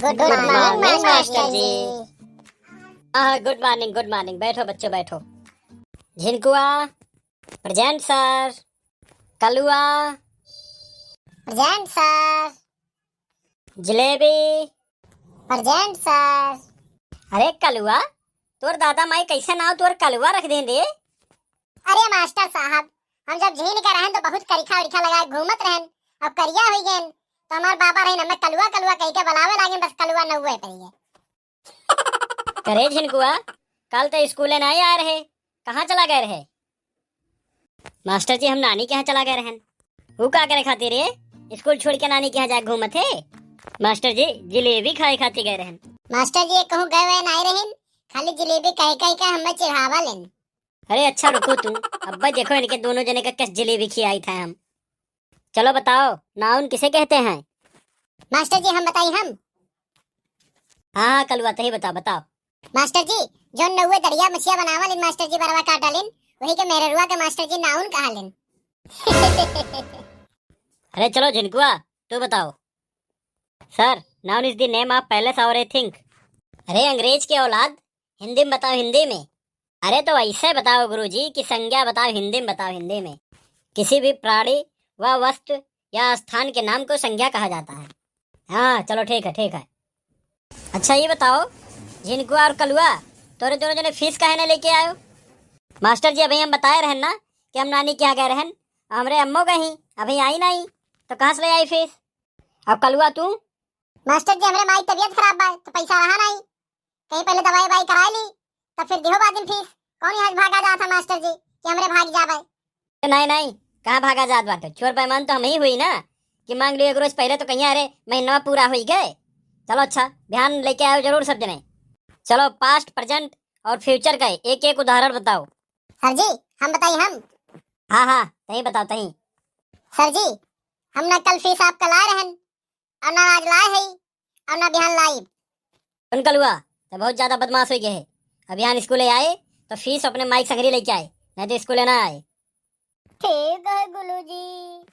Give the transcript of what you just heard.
Good morning master जी। हाँ, good morning. बैठो बच्चों, बैठो। Jhinkua present sir. Kalua present sir. Jalebi. Present sir. अरे कलुआ, तोर दादा माई कैसे नाव तोर कलुआ रख दें रे? अरे मास्टर साहब, हम जब झीन का रहन तो बहुत करिखा उरिखा लगा घूमत रहन। अब करिया हुई गन तो हमार बाबा रही हमें कलुआ कलुआ कह के बुलावे लागे, बस कलुआ नहुए पड़ी है। करे झिनकुआ, कल तो स्कूले नहीं आए रहे, कहाँ चला गए रहे? मास्टर जी, हम नानी के यहाँ चला गए रहन। वो का करे खातिर रे? स्कूल छोड़ के नानी के यहाँ जाके घूमत है? मास्टर जी, जलेबी खाए खातिर गए रहन। मास्टर जी कहूँ गए हुए नहीं रहन, खाली जलेबी कह कह के हमें चिढ़ावा लेन। अरे अच्छा रुको तुम, अब्बा देखो इनके दोनों जने का किस जलेबी खिलाई था हम। चलो बताओ, नाउन किसे कहते हैं? मास्टर जी हम बताई हम। हाँ कलुआ, तही बताओ बताओ। मास्टर जी जो नहुए दरिया मछिया बनावा लेन मास्टर जी बरवा काटा लेन, वही के मेरे रुआ के मास्टर जी नाउन कहा लेन। अरे चलो झिनकुआ, तू बताओ। Sir, noun is the name of palace और ए थिंग। अरे अंग्रेज के औलाद, हिंदी में बताओ, हिंदी में। अरे तो ऐसे बताओ गुरुजी कि संज्ञा बताओ, हिंदी में बताओ, हिंदी में। किसी भी प्राणी व वस्तु या स्थान के नाम को संज्ञा कहा जाता है। हाँ चलो ठीक है, ठीक है। अच्छा ये बताओ झिनकुआ और कलुआ, तोरे दोनों जने फीस काहे ना लेके आयो? मास्टर जी अभी हम बताए रहन ना कि हम नानी के यहाँ गए रहन, हमरे अम्मो गई अभी आई नहीं, तो कहाँ से ले आई फीस? अब कलुआ तू? मास्टर जी हमरे माई तबीयत खराब बा तो पैसा रहा नहीं, कहीं पहले दवाई वाई करा ली तब फिर दिहो बादिन फीस। कौन यहाँ भागा जा था मास्टर जी कि हमरे भाग जावे? नहीं नहीं, कहाँ भागा जात बाटे? चोर बेईमान तो हम ही हुई ना कि मांग लियो एक रोज पहले, तो कहीं अरे महीना पूरा हो गए। चलो अच्छा, ध्यान लेके आओ जरूर सब जने। चलो पास्ट प्रेजेंट और फ्यूचर का एक एक उदाहरण बताओ। सर जी हम बताई हम। हाँ हाँ, तही बताओ तही। सर जी हम ना कल फीस आपका लाए रहन और ना आज लाए है और ना बिहान लाई। सुन कलुआ, तो बहुत ज्यादा बदमाश हो गए है। अब यहाँ स्कूले आए तो फीस अपने माइक संगरी लेके आए, नहीं तो स्कूले ना आए। ठीक है गुरुजी।